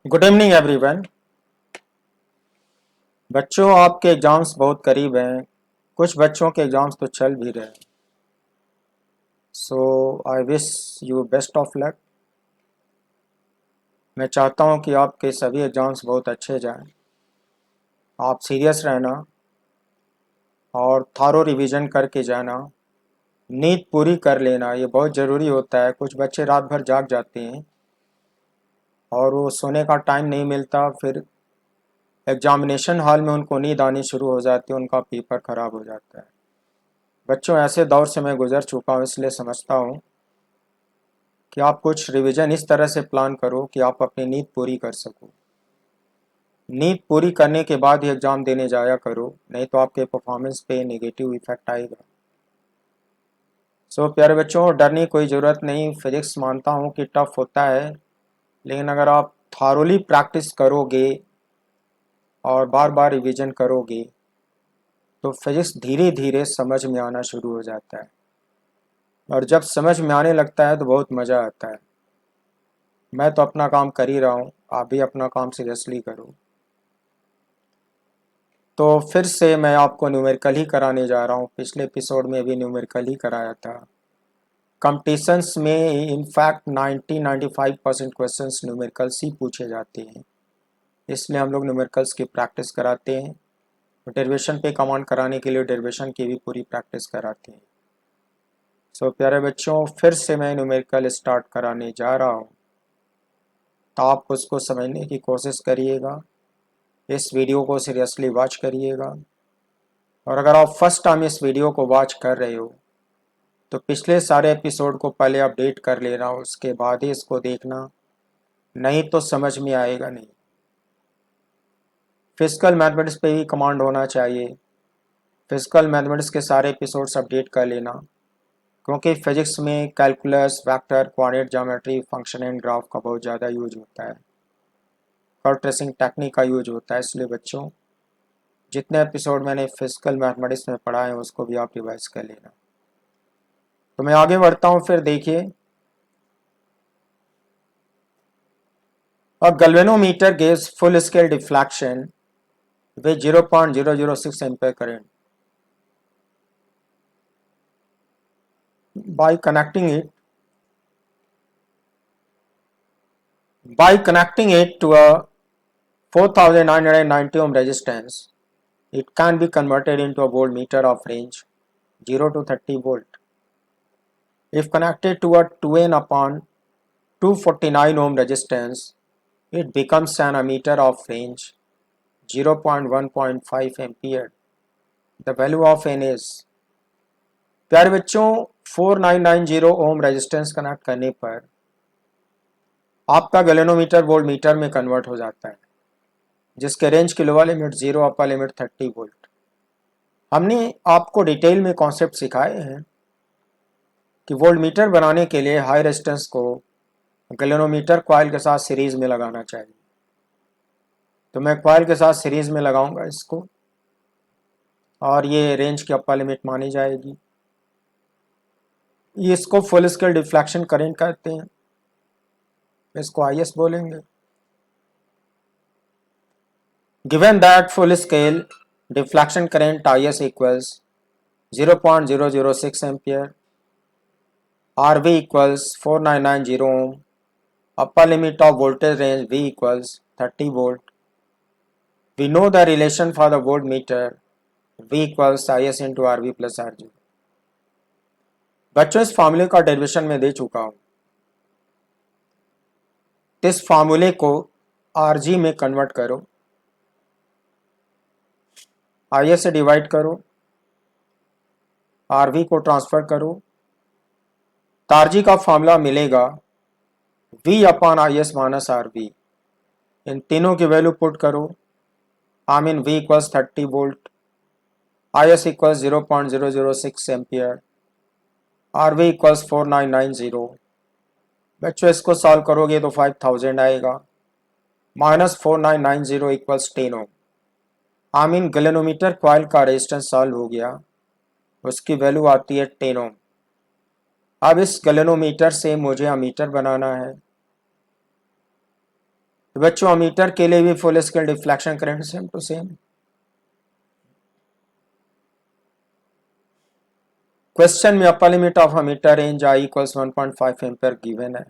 Good evening everyone. बच्चों, आपके exams बहुत करीब हैं। कुछ बच्चों के एग्ज़ाम्स तो चल भी रहे हैं। So I wish you best of luck. मैं चाहता हूं कि आपके सभी एग्ज़ाम्स बहुत अच्छे जाएं। आप सीरियस रहना और थारो रिवीजन करके जाना। नींद पूरी कर लेना, ये बहुत ज़रूरी होता है। कुछ बच्चे रात भर जाग जाते हैं और वो सोने का टाइम नहीं मिलता, फिर एग्जामिनेशन हॉल में उनको नींद आनी शुरू हो जाती है, उनका पेपर ख़राब हो जाता है। बच्चों, ऐसे दौर से मैं गुज़र चुका हूँ, इसलिए समझता हूँ कि आप कुछ रिवीजन इस तरह से प्लान करो कि आप अपनी नींद पूरी कर सको। नींद पूरी करने के बाद ही एग्ज़ाम देने जाया करो, नहीं तो आपके परफॉर्मेंस पे नेगेटिव इफेक्ट आएगा। सो प्यारे बच्चों, डरने की कोई ज़रूरत नहीं। फिजिक्स मानता हूँ कि टफ होता है, लेकिन अगर आप थारोली प्रैक्टिस करोगे और बार बार रिवीजन करोगे तो फिजिक्स धीरे धीरे समझ में आना शुरू हो जाता है, और जब समझ में आने लगता है तो बहुत मज़ा आता है। मैं तो अपना काम कर ही रहा हूँ, आप भी अपना काम सीरियसली करो। तो फिर से मैं आपको न्यूमेरिकल ही कराने जा रहा हूँ। पिछले एपिसोड में भी न्यूमेरिकल ही कराया था। कंपटीशंस में इनफैक्ट 90-95% क्वेश्चंस न्यूमेरिकल्स ही पूछे जाते हैं, इसलिए हम लोग न्यूमेरिकल्स की प्रैक्टिस कराते हैं। डेरिवेशन पे कमांड कराने के लिए डेरिवेशन की भी पूरी प्रैक्टिस कराते हैं। सो प्यारे बच्चों, फिर से मैं न्यूमेरिकल स्टार्ट कराने जा रहा हूँ, तो आप उसको समझने की कोशिश करिएगा। इस वीडियो को सीरियसली वॉच करिएगा, और अगर आप फर्स्ट टाइम इस वीडियो को वॉच कर रहे हो तो पिछले सारे एपिसोड को पहले अपडेट कर लेना, उसके बाद ही इसको देखना, नहीं तो समझ में आएगा नहीं। फिजिकल मैथमेटिक्स पे भी कमांड होना चाहिए। फिजिकल मैथमेटिक्स के सारे एपिसोड्स अपडेट कर लेना, क्योंकि फिजिक्स में calculus, vector, coordinate geometry, function and graph का बहुत ज़्यादा यूज होता है। कर्व ट्रेसिंग टेक्निक का यूज होता है, इसलिए बच्चों जितने एपिसोड मैंने फिजिकल मैथमेटिक्स में पढ़ा है उसको भी आप रिवाइज कर लेना। तो मैं आगे बढ़ता हूँ। फिर देखिए, a galvanometer gives full scale deflection with 0.006 ampere current. By connecting it to a 4990 ohm resistance, it can be converted into a voltmeter of range 0 to 30 volt. If connected to a 2n upon 249 ohm resistance, it becomes an ammeter of range 0.1.5 ampere. The value of n is, प्यारे बच्चों, 4990 ohm resistance connect करने पर आपका galvanometer volt meter में convert हो जाता है, जिसके रेंज की lower limit 0, upper limit 30 volt. हमने आपको डिटेल में कॉन्सेप्ट सिखाए हैं कि वोल्ट मीटर बनाने के लिए हाई रेजिस्टेंस को गैल्वेनोमीटर कॉइल के साथ सीरीज में लगाना चाहिए। तो मैं कॉइल के साथ सीरीज में लगाऊंगा इसको, और ये रेंज की अपर लिमिट मानी जाएगी। ये इसको फुल स्केल डिफ्लेक्शन करंट कहते हैं, इसको आईएस बोलेंगे। Given that full scale deflection current IS equals 0.006 ampere, RV equals 4990 ohm, upper limit of voltage range V equals 30 volt. We know the relation for the volt meter V equals IS into RV plus RG। बच्चों, इस फार्मूले का derivation में दे चुका हूं, इस फार्मूले को RG में कन्वर्ट करो, IS से डिवाइड करो, RV को ट्रांसफर करो, तारजी का फार्मूला मिलेगा V upon IS minus RV। इन तीनों की वैल्यू पुट करो, I mean V equals 30 volt, IS equals 0.006 ampere, RV equals 4990। बच्चों इसको सॉल्व करोगे तो 5000 आएगा, minus 4990 equals 10 ohm. I mean galvanometer coil का रेजिस्टेंस सॉल्व हो गया, उसकी वैल्यू आती है 10 ओम। अब इस गैल्वेनोमीटर से मुझे अमीटर बनाना है। तो बच्चों अमीटर के लिए भी full scale deflection current same to same. Question में upper limit of ammeter range I equals 1.5 ampere given है।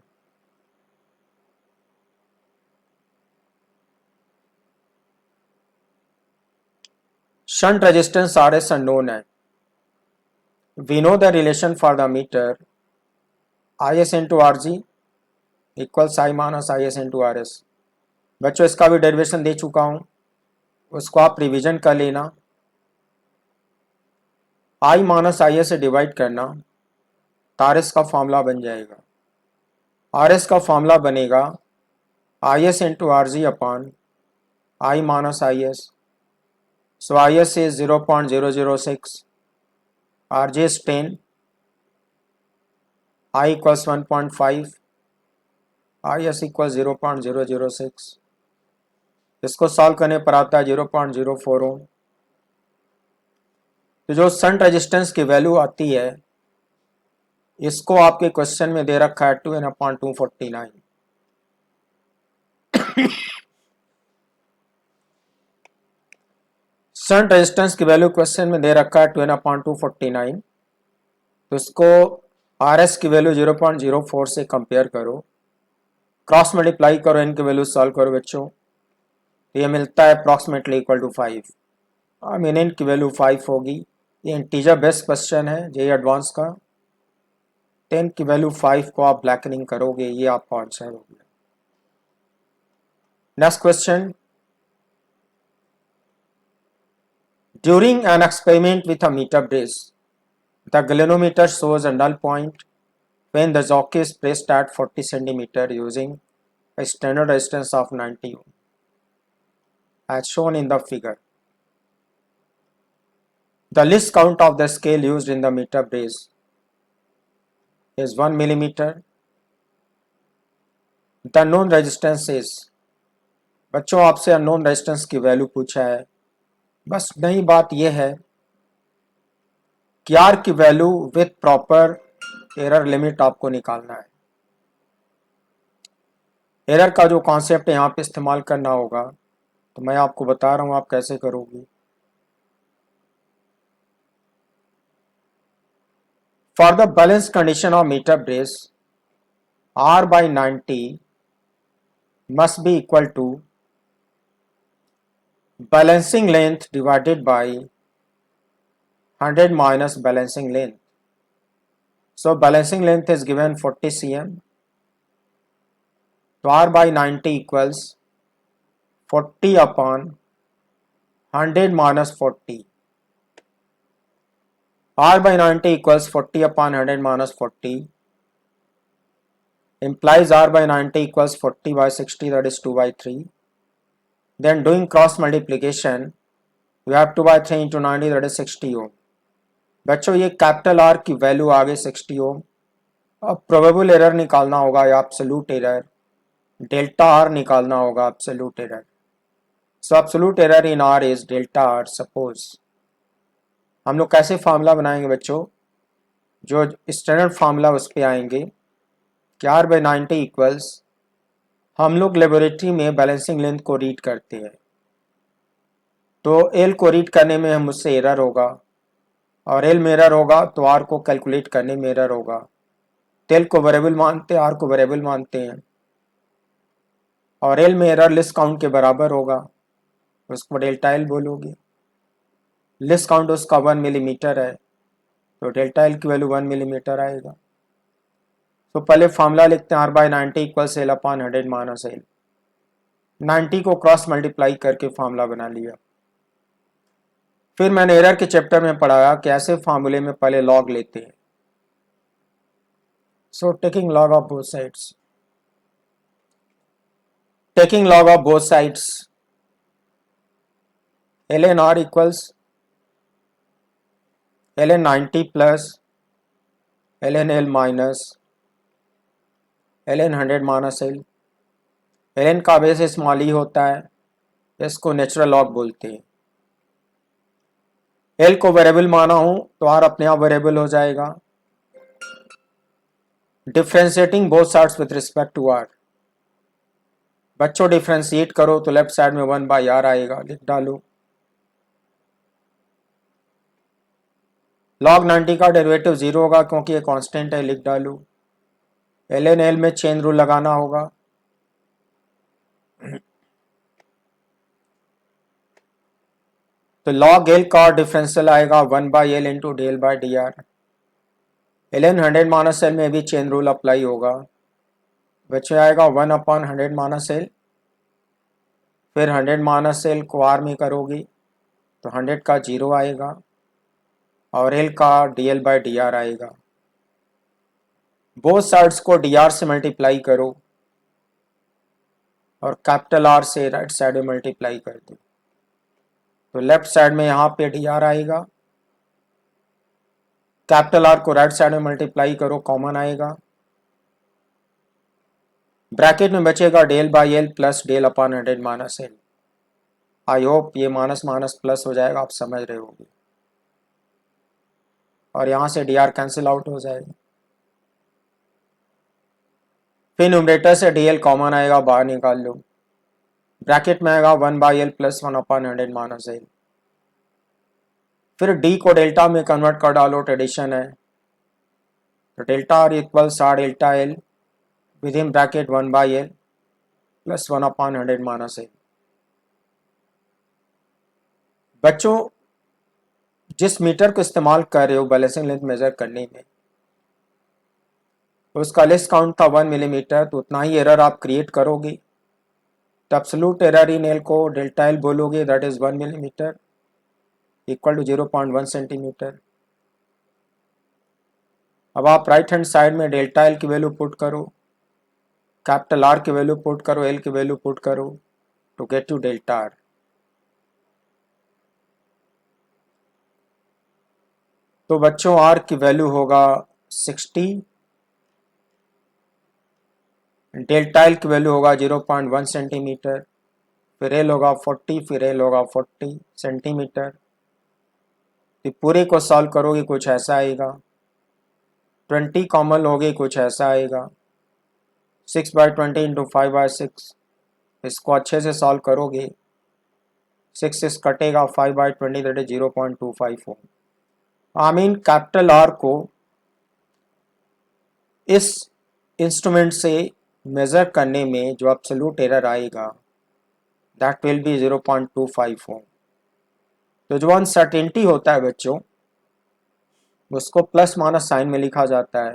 Shunt resistance R S unknown है। We know the relation for the meter I S into R G equals I minus I S into R S. बच्चों इसका भी derivation दे चुका हूं, उसको आप revision कर लेना। आई माइनस आई एस से डिवाइड करना तो आर एस का फॉर्मूला बन जाएगा। आर एस का फॉर्मूला बनेगा आई S into R ji upon I minus I S. So I S is 0.006, R G is 10, I equals 1.5, I S equal 0.006। इसको solve करने पर आता है 0.04 ओम। तो जो शंट रेजिस्टेंस की वैल्यू आती है, इसको आपके क्वेश्चन में दे रखा है 2n/249। शंट रेजिस्टेंस की वैल्यू क्वेश्चन में दे रखा है 2n/249। तो इसको आर एस की वैल्यू 0.04 से कंपेयर करो, क्रॉस मल्टीप्लाई करो, इनकी वैल्यू सॉल्व करो बच्चों, तो ये मिलता है अप्रॉक्सीमेटली इक्वल टू 5। मीन इनकी वैल्यू 5 होगी। ये इंटीजर बेस्ड क्वेश्चन है जेई एडवांस का। 10 की वैल्यू 5 को आप ब्लैकनिंग करोगे, ये आपका आंसर हो गया। Next question, during an experiment with a meter bridge the galvanometer shows a null point when the jockey is pressed at 40 centimeter using a standard resistance of 90 ohm as shown in the figure. The least count of the scale used in the meter bridge is 1 millimeter. The known resistance is, बच्चों आपसे unknown resistance की value पूछा है। बस नई बात यह है कि आर की value with proper error limit आपको निकालना है। एरर का जो कॉन्सेप्ट यहाँ पे इस्तेमाल करना होगा, तो मैं आपको बता रहा हूँ आप कैसे करोगे। For the balance condition of meter bridge R/90 must be equal to balancing length divided by 100 minus balancing length. So balancing length is given 40 cm. So R/90 equals 40 upon 100 minus 40. R/90 equals 40 upon 100 minus 40 implies R/90 equals 40 by 60, that is 2 by 3. Then doing cross multiplication, we have 2 by 3 into 90, that is 60 ohm. बच्चों ये capital R की value आ गई 60 ओम। अब probable error निकालना होगा या absolute error, delta R निकालना होगा, absolute error. So absolute error in are is delta R. Suppose हम लोग कैसे फार्मूला बनाएंगे बच्चों, जो स्टैंडर्ड फार्मूला उस पर आएंगे कि R/90 इक्वल्स, हम लोग लेबोरेटरी में बैलेंसिंग लेंथ को रीड करते हैं, तो एल को रीड करने में मुझसे एरर होगा, और एल में एरर होगा तो आर को कैलकुलेट करने में एरर होगा। एल को वेरिएबल मानते हैं, आर को वेरिएबल मानते हैं, और एल में एरर लिस्ट काउंट के बराबर होगा, उसको डेल्टा एल बोलोगे। लिस्ट काउंट उसका 1 मिलीमीटर है, तो डेल्टा एल की वैल्यू 1 मिलीमीटर आएगा। तो पहले फॉर्मूला लिखते हैं R/90 equals L upon 100 minus L. 90 को क्रॉस मल्टीप्लाई करके फॉर्मूला बना लिया। फिर मैंने एरर के चैप्टर में पढ़ाया कि ऐसे फार्मूले में पहले लॉग लेते हैं। So taking log of both sides, taking log of both sides, L N R equals L N 90 plus L N L minus L N 100 minus L. L N का बेस स्मॉल ही होता है, इसको natural log बोलते हैं। L को variable माना हूं तो आर अपने आप वेरिएबल हो जाएगा। Differentiating both sides with respect to R. बच्चों डिफ्रेंशिएट करो तो लेफ्ट साइड में 1/r आएगा, लिख डालो। log 90 का डेरिवेटिव 0 होगा क्योंकि ये कांस्टेंट है, लिख डालो। एल एन एल में चेन रूल लगाना होगा। तो log एल का डिफरेंशियल आएगा 1/l into del by D R. L N 100 minus L में भी चेन रूल अप्लाई होगा, बच्चे आएगा 1/100 माइनस एल। फिर 100 माइनस एल को आर में करोगी तो 100 का 0 आएगा और एल का dl बाई डी आर आएगा। बोथ साइड्स को dr से मल्टीप्लाई करो और कैपिटल R से राइट साइड में मल्टीप्लाई कर दो, तो लेफ्ट साइड में यहाँ पे dr आएगा। कैपिटल R को राइट साइड में मल्टीप्लाई करो, कॉमन आएगा। ब्रैकेट में बचेगा del by L plus del upon 100 minus L. I hope ये माइनस माइनस प्लस हो जाएगा, आप समझ रहे होंगे। और यहाँ से dr कैंसिल आउट हो जाएगा। फिर न्यूमरेटर से dl कॉमन आएगा, बाहर निकाल लो। ब्रैकेट में आएगा 1/l प्लस 1/100 माइनस एल। फिर d को डेल्टा में कन्वर्ट कर डालो, ट्रेडिशन है। तो delta R equals R delta L with in bracket 1/l plus 1/100 minus L. बच्चों जिस मीटर को इस्तेमाल कर रहे हो बैलेंसिंग लेंथ मेजर करने में, तो उसका लेस काउंट था 1 मिलीमीटर, तो उतना ही एरर आप क्रिएट करोगे। तो एब्सोल्यूट एरर इन एल को डेल्टा एल बोलोगे, that is 1 millimetre equal to 0.1 centimetre. अब आप राइट हैंड साइड में डेल्टा एल की वैल्यू पुट करो, कैपिटल आर की वैल्यू पुट करो, एल की वैल्यू पुट करो to get you delta R. तो बच्चों आर की वैल्यू होगा 60, डेल्टा एल की वैल्यू होगा 0.1 सेंटीमीटर, फिर एल होगा 40, फिर एल होगा 40 सेंटीमीटर। तो पूरे को सॉल्व करोगे कुछ ऐसा आएगा। 20 कॉमन लोगे कुछ ऐसा आएगा। 6/20 इंटू 5/6, इसको अच्छे से सॉल्व करोगे 6 कटेगा, 5/20 that is 0.25 ohm. I mean capital R को इस इंस्ट्रूमेंट से मेजर करने में जो एब्सोल्यूट एरर आएगा दैट विल बी 0.25 ओम। तो जो अनसर्टेनिटी होता है बच्चों, उसको प्लस माइनस साइन में लिखा जाता है।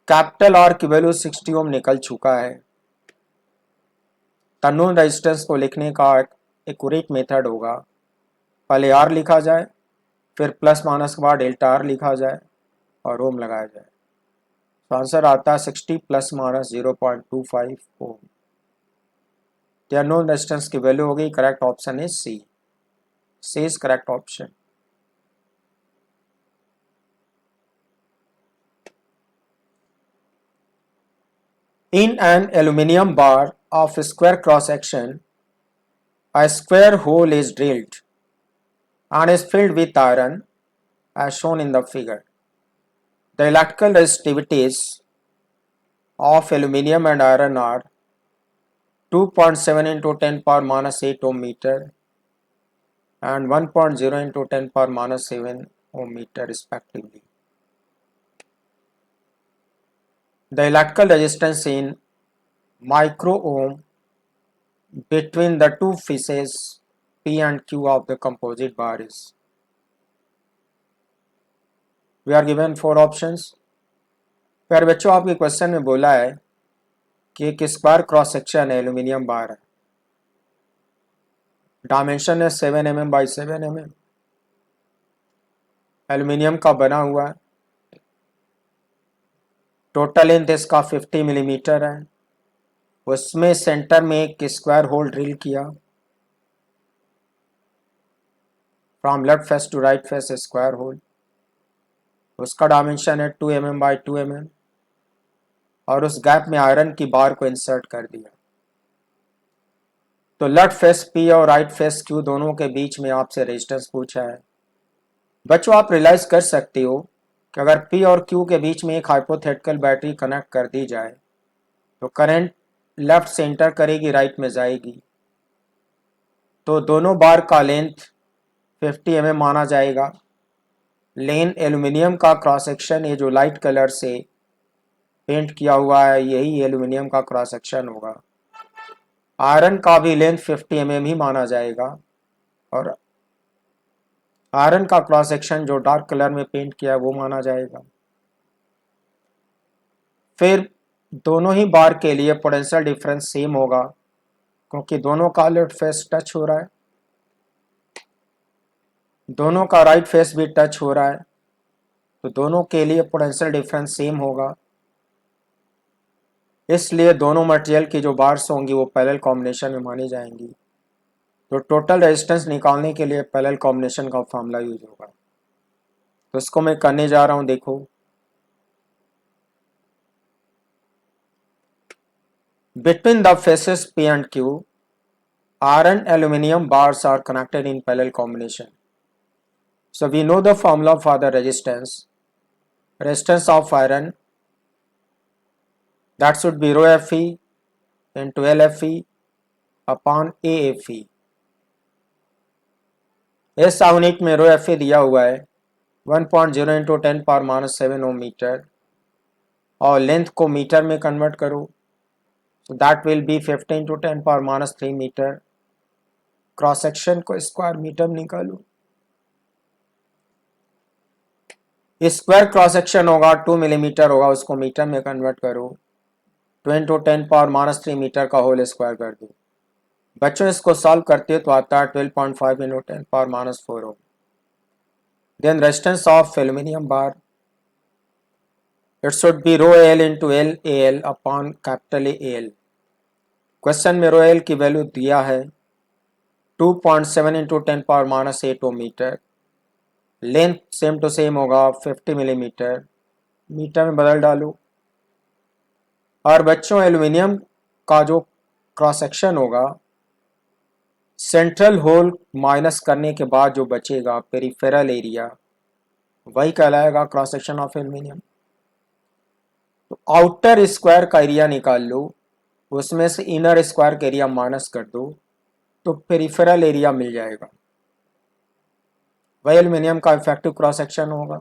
कैपिटल आर की वैल्यू 60 ओम निकल चुका है। अननोन रेजिस्टेंस को लिखने का एक्यूरेट मेथड होगा, पहले आर लिखा जाए, फिर प्लस माइनस के बाद डेल्टा आर लिखा जाए और ओम लगाया जाए। तो आंसर आता है 60 प्लस माइनस 0.25 ओम। तो अननोन रेजिस्टेंस की वैल्यू होगी, correct option is C. C is correct option. In an aluminium bar of square cross section, a square hole is drilled and is filled with iron as shown in the figure. The electrical resistivities of aluminium and iron are 2.7 into 10 power minus 8 ohm meter and 1.0 into 10 power minus 7 ohm meter respectively. The electrical resistance in micro ohm between the two faces P and Q of the composite bar is. We are given 4 options. फिर बच्चों आपके question में बोला है कि एक square cross section है, aluminium बार है, डायमेंशन है 7 mm बाई 7 mm, एल्यूमिनियम का बना हुआ है, टोटल लेंथ इसका 50 मिलीमीटर है। उसमें सेंटर में एक स्क्वायर होल ड्रिल किया, from left face to right face square hole, उसका डायमेंशन है 2 mm बाई 2 mm, और उस गैप में आयरन की बार को इंसर्ट कर दिया। तो लेफ्ट फेस P और राइट फेस Q दोनों के बीच में आपसे रेजिस्टेंस पूछा है। बच्चों आप रियलाइज कर सकते हो कि अगर P और Q के बीच में एक हाइपोथेटिकल बैटरी कनेक्ट कर दी जाए तो करंट लेफ्ट से एंटर करेगी, राइट में जाएगी, तो दोनों बार का लेंथ 50 mm माना जाएगा। लेन एल्यूमिनियम का क्रॉस सेक्शन, ये जो लाइट कलर से पेंट किया हुआ है यही एल्यूमिनियम का क्रॉस सेक्शन होगा। आयरन का भी लेंथ 50 mm ही माना जाएगा, और आयरन का क्रॉस सेक्शन जो डार्क कलर में पेंट किया है वो माना जाएगा। फिर दोनों ही बार के लिए पोटेंशियल डिफरेंस सेम होगा, क्योंकि दोनों का लेफ्ट फेस टच हो रहा है, दोनों का राइट फेस भी टच हो रहा है, तो दोनों के लिए पोटेंशियल डिफरेंस सेम होगा। इसलिए दोनों मटेरियल की जो बार्स होंगी वो पैरेलल कॉम्बिनेशन में मानी जाएंगी। तो टोटल रेजिस्टेंस निकालने के लिए पैरेलल कॉम्बिनेशन का फॉर्मूला यूज होगा। तो इसको मैं करने जा रहा हूं, देखो। Between the faces P and Q, iron aluminum bars are connected in parallel combination. So we know the formula for the resistance. Resistance of iron, that should be rho Fe into Lfe upon AFe. इस unit में rho Fa दिया हुआ है 1.0 into 10⁻⁷ ohm metre, और length को metre में convert करो, so that will be 50 into 10⁻³ metre. Cross section को स्क्वायर मीटर में निकालो, स्क्वायर क्रॉस सेक्शन होगा 2 मिलीमीटर होगा, उसको मीटर में कन्वर्ट करो, 2 इंटू 10⁻³ मीटर का होल स्क्वायर कर दो। बच्चों इसको सॉल्व करते हो तो आता है 12.5 into 10⁻⁴ ohm. Then resistance of aluminium bar, it should be rho L into L A L upon capital A L. Question में रो एल की वैल्यू दिया है 2.7 इंटू 10⁻⁸ ohm metre. Length same to same होगा 50 मिलीमीटर, मीटर में बदल डालो। और बच्चों एल्यूमिनियम का जो क्रॉस सेक्शन होगा, सेंट्रल होल माइनस करने के बाद जो बचेगा पेरिफेरल एरिया, वही कहलाएगा क्रॉस सेक्शन ऑफ एल्यूमिनियम। तो आउटर स्क्वायर का एरिया निकाल लो, उसमें से इनर स्क्वायर का एरिया माइनस कर दो, तो पेरिफेरल एरिया मिल जाएगा, वही एल्यूमिनियम का इफेक्टिव क्रॉस सेक्शन होगा।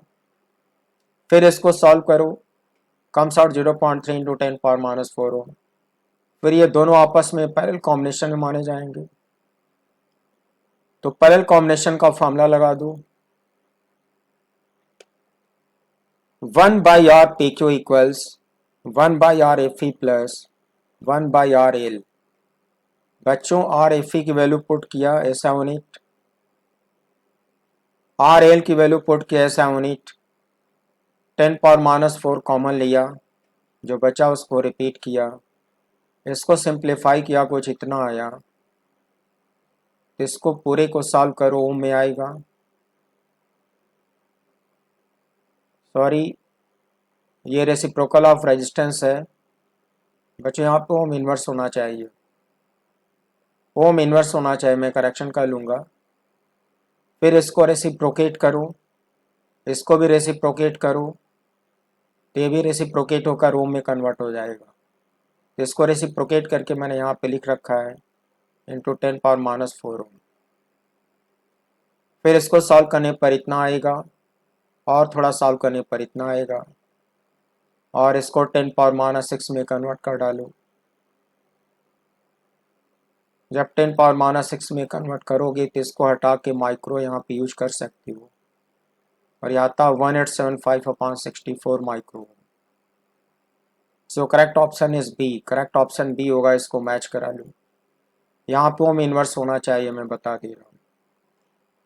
फिर इसको सॉल्व करो, कम्स आउट 0.3 इंटू 10⁻⁴ ओम। फिर ये दोनों आपस में पैरेलल कॉम्बिनेशन में माने जाएंगे, तो पैरेलल कॉम्बिनेशन का फॉर्मूला लगा दो, 1/r PQ equals 1/r Fe plus 1/r L। बच्चों R Fe की वैल्यू पुट किया ऐसा यूनिट, R L की वैल्यू पुट किया ऐसा यूनिट, 10⁻⁴ कॉमन लिया, जो बचा उसको रिपीट किया, इसको सिंप्लीफाई किया, कुछ इतना आया। इसको पूरे को सॉल्व करो, ओम में आएगा, सॉरी ये रेसिप्रोकल ऑफ रेजिस्टेंस है बच्चों, यहाँ पे ओम इन्वर्स होना चाहिए, ओम इन्वर्स होना चाहिए, मैं करेक्शन कर लूँगा। फिर इसको रेसिप्रोकेट करो, इसको भी रेसिप्रोकेट करो, तो ये भी रेसिप्रोकेट होकर ओम में कन्वर्ट हो जाएगा। तो इसको रेसिप्रोकेट करके मैंने यहाँ पे लिख रखा है इंटू 10⁻⁴ ओम। फिर इसको सॉल्व करने पर इतना आएगा, और थोड़ा सॉल्व करने पर इतना आएगा, और इसको 10⁻⁶ में कन्वर्ट कर डालो। जब 10⁻⁶ में कन्वर्ट करोगे तो इसको हटा के माइक्रो यहाँ पे यूज कर सकते हो, और यह आता 1875/64 micro. So correct option is B, correct option B होगा, इसको मैच करा लो। यहाँ पे ओम इन्वर्स होना चाहिए, मैं बता दे रहा हूँ,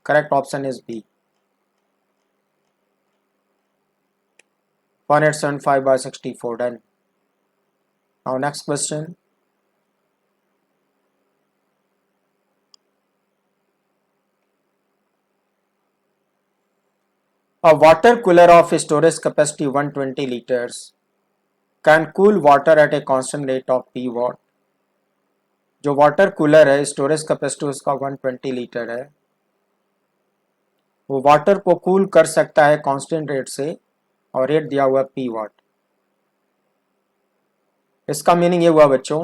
correct option is B, 1875/64 done. Now next question, A water cooler of storage capacity 120 liters can cool water at a constant rate of p watt. जो वाटर कूलर है स्टोरेज कैपेसिटी उसका 120 लीटर है, वो वाटर को cool कर सकता है constant rate से और रेट दिया हुआ पी वाट। इसका मीनिंग ये हुआ बच्चों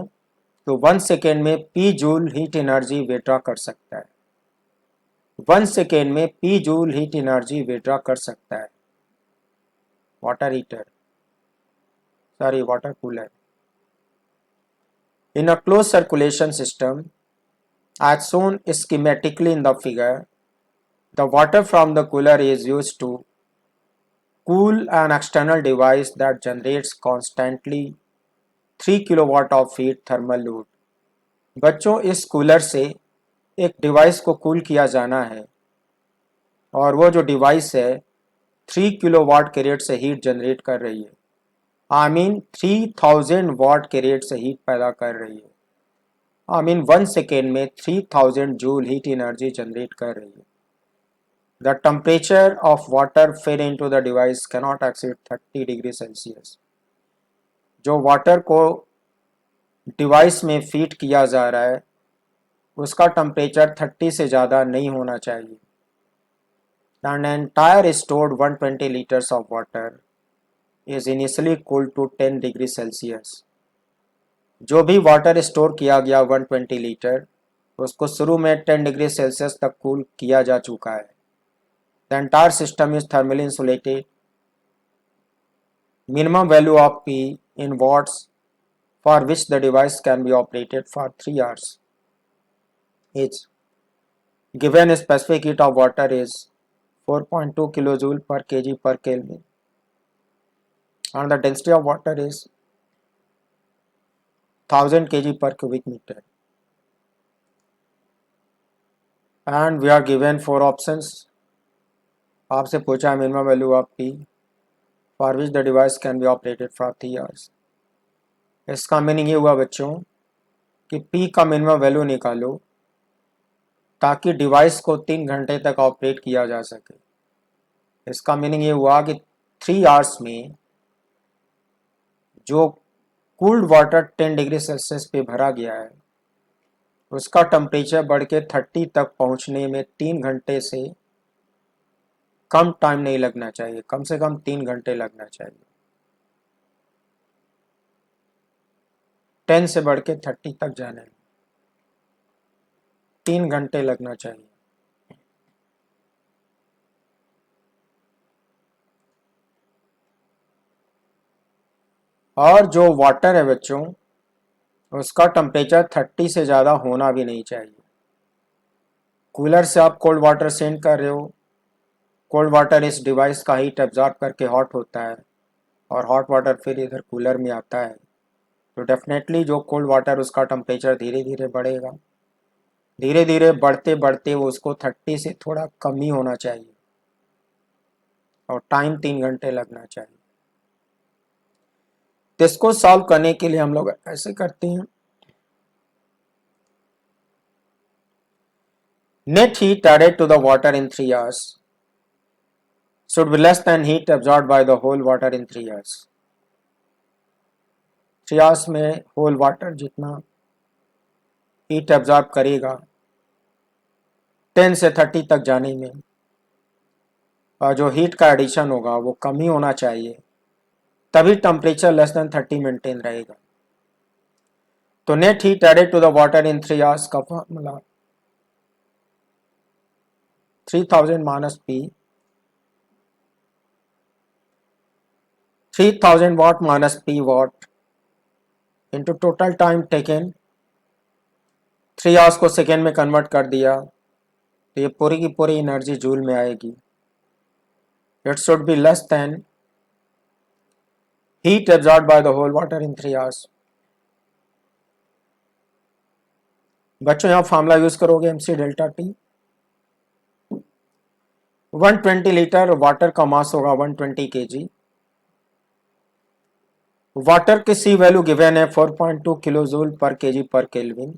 तो 1 सेकेंड में P joule heat energy withdraw कर सकता है। 1 सेकेंड में P joule heat energy withdraw कर सकता है water heater, sorry water cooler. In a closed circulation system, as shown schematically in the figure, the water from the cooler is used to cool an external device that generates constantly 3 kilowatt of heat thermal load। बच्चों इस cooler से एक device को cool किया जाना है और वो जो डिवाइस है 3 किलोवाट के रेट से हीट जनरेट कर रही है, आई मीन 3000 वाट के रेट से हीट पैदा कर रही है। आई मीन 1 सेकेंड में 3000 जूल हीट एनर्जी जनरेट कर रही है। The temperature of water fade into the device cannot exceed 30 degree Celsius. जो वाटर को डिवाइस में फीड किया जा रहा है उसका टेम्परेचर 30 से ज़्यादा नहीं होना चाहिए। And entire stored 120 litres of water is initially cooled to 10 degree Celsius. जो भी वाटर स्टोर किया गया 120 लीटर उसको शुरू में 10 डिग्री सेल्सियस तक कूल किया जा चुका है। The entire system is thermally insulated. Minimum value of P in watts for which the device can be operated for 3 hours is given. Specific heat of water is 4.2 kilojoule per kg per Kelvin and the density of water is 1000 kg per cubic meter, and we are given 4 options। आपसे पूछा है minimum value of P for which the device can be operated for 3 hours। इसका meaning ये हुआ बच्चों कि P का minimum value निकालो ताकि डिवाइस को 3 घंटे तक ऑपरेट किया जा सके। इसका मीनिंग ये हुआ कि 3 आवर्स में जो कूल्ड वाटर 10 डिग्री सेल्सियस पे भरा गया है उसका टेम्परेचर बढ़ के 30 तक पहुंचने में 3 घंटे से कम टाइम नहीं लगना चाहिए, कम से कम 3 घंटे लगना चाहिए। 10 से बढ़ के 30 तक जाने में 3 घंटे लगना चाहिए। और जो वाटर है बच्चों उसका टेम्परेचर 30 से ज़्यादा होना भी नहीं चाहिए। कूलर से आप कोल्ड वाटर सेंड कर रहे हो, कोल्ड वाटर इस डिवाइस का हीट एब्जॉर्ब करके हॉट होता है और हॉट वाटर फिर इधर कूलर में आता है, तो डेफिनेटली जो कोल्ड वाटर उसका टेम्परेचर धीरे धीरे बढ़ेगा। धीरे धीरे बढ़ते बढ़ते वो उसको 30 से थोड़ा कम ही होना चाहिए और टाइम 3 घंटे लगना चाहिए। तो इसको सॉल्व करने के लिए हम लोग ऐसे करते हैं, net heat added to the water in 3 hours should be less than heat absorbed by the whole water in 3 hours। 3 hours में होल वाटर जितना हीट एब्जॉर्ब करेगा 10 से 30 तक जाने में, और जो हीट का एडिशन होगा वो कम ही होना चाहिए, तभी टेम्परेचर लेस देन 30 मेंटेन रहेगा। तो net heat added to the water in 3 hours का formula 3000 minus P, 3000 watt minus P watt into total time taken. 3 hours को सेकेंड में कन्वर्ट कर दिया तो ये पूरी की पूरी एनर्जी जूल में आएगी। It should be less than heat absorbed by the whole water in 3 hours। बच्चों यहाँ फॉर्मूला यूज करोगे MC delta T। 120 litre water का मास होगा 120 kg। वाटर की सी वैल्यू गिवन है 4.2 किलो जूल पर केजी पर kelvin.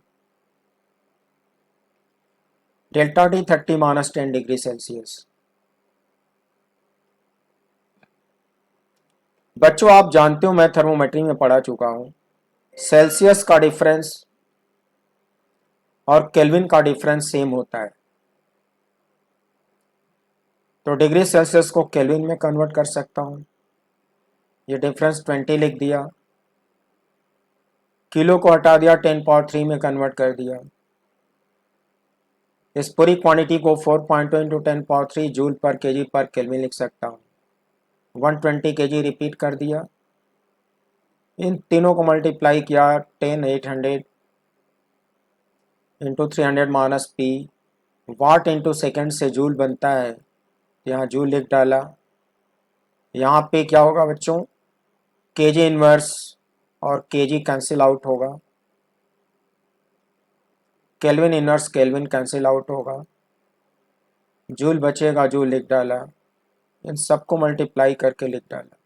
Delta T 30 minus 10 degree Celsius. बच्चों आप जानते हो मैं थर्मोमेट्री में पढ़ा चुका हूँ, सेल्सियस का डिफरेंस और केल्विन का डिफरेंस सेम होता है। तो डिग्री सेल्सियस को केल्विन में कन्वर्ट कर सकता हूँ, ये डिफरेंस 20 लिख दिया, किलो को हटा दिया 10 पावर 3 में कन्वर्ट कर दिया, इस पूरी क्वांटिटी को 4.2 इंटू 10 पावर 3 जूल पर केजी पर केल्विन लिख सकता हूँ। 120 केजी रिपीट कर दिया, इन तीनों को मल्टीप्लाई किया 10 800 इंटू 300 माइनस पी, वाट इंटू सेकेंड से जूल बनता है, यहाँ जूल लिख डाला। यहाँ पे क्या होगा बच्चों, केजी इनवर्स और केजी कैंसिल आउट होगा, kelvin inverse kelvin cancel out होगा, जूल बचेगा, जूल लिख डाला, इन सबको मल्टीप्लाई करके लिख डाला।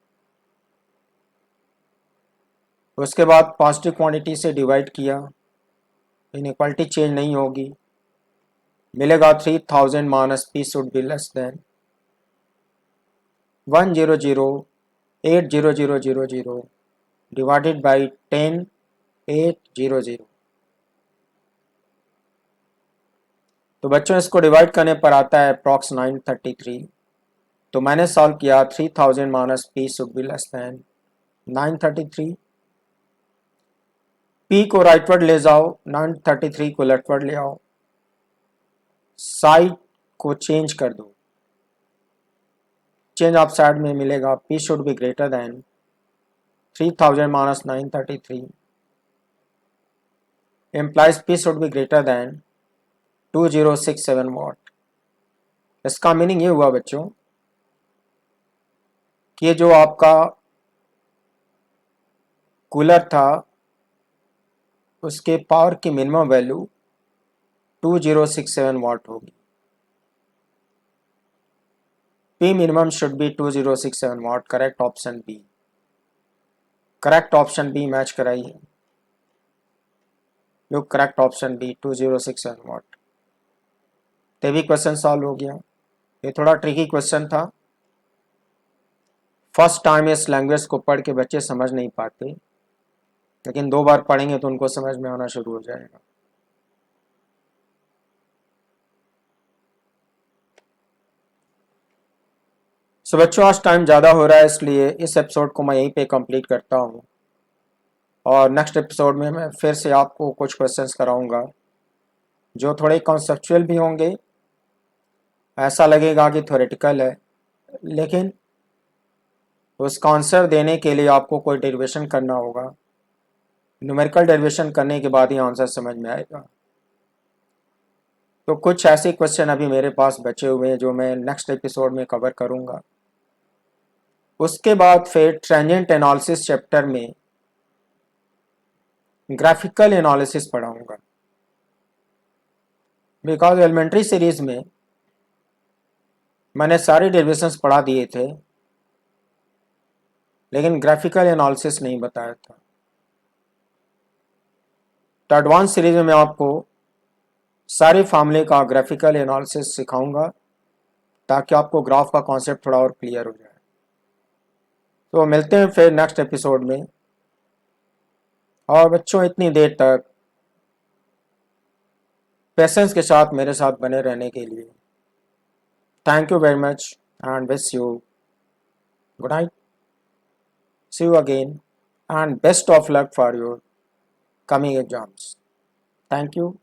उसके बाद पॉजिटिव क्वांटिटी से डिवाइड किया, इनइक्वालिटी चेंज नहीं होगी, मिलेगा 3000 minus P should be less than 100,800,000 divided by 10,800। तो बच्चों इसको डिवाइड करने पर आता है अप्रॉक्स 933। तो मैंने सॉल्व किया 3000 minus P should be less than 933। P को राइटवर्ड ले जाओ, 933 को लेफ्टवर्ड ले आओ, साइड को चेंज कर दो, चेंज ऑफ साइड में मिलेगा P should be greater than 3000 minus 933 implies P should be greater than 2067 watt। इसका मीनिंग ये हुआ बच्चों कि ये जो आपका कूलर था उसके पावर की मिनिमम वैल्यू 2067 वाट होगी। P minimum should be 2067 watt, correct option B, correct option B match कराइए, लो करेक्ट ऑप्शन बी 2067 वाट। तभी क्वेश्चन सॉल्व हो गया। ये थोड़ा ट्रिकी क्वेश्चन था, फर्स्ट टाइम इस लैंग्वेज को पढ़ के बच्चे समझ नहीं पाते, लेकिन 2 बार पढ़ेंगे तो उनको समझ में आना शुरू हो जाएगा। सो बच्चों आज टाइम ज़्यादा हो रहा है, इसलिए इस एपिसोड को मैं यहीं पे कंप्लीट करता हूँ, और नेक्स्ट एपिसोड में मैं फिर से आपको कुछ क्वेश्चंस कराऊंगा जो थोड़े कॉन्सेप्चुअल भी होंगे, ऐसा लगेगा कि थ्योरेटिकल है, लेकिन उसका आंसर देने के लिए आपको कोई डेरिवेशन करना होगा, न्यूमेरिकल डेरिवेशन करने के बाद ही आंसर समझ में आएगा। तो कुछ ऐसे क्वेश्चन अभी मेरे पास बचे हुए हैं जो मैं नेक्स्ट एपिसोड में कवर करूंगा। उसके बाद फिर ट्रांजिएंट एनालिसिस चैप्टर में ग्राफिकल एनालिसिस पढ़ाऊंगा, बिकॉज एलिमेंट्री सीरीज में मैंने सारे डेरिवेशंस पढ़ा दिए थे, लेकिन ग्राफिकल एनालिसिस नहीं बताया था। तो एडवांस सीरीज में मैं आपको सारे फार्मूले का ग्राफिकल एनालिसिस सिखाऊंगा ताकि आपको ग्राफ का कॉन्सेप्ट थोड़ा और क्लियर हो जाए। तो मिलते हैं फिर नेक्स्ट एपिसोड में, और बच्चों इतनी देर तक पेशेंस के साथ मेरे साथ बने रहने के लिए thank you very much and wish you good night, see you again and best of luck for your coming exams. Thank you.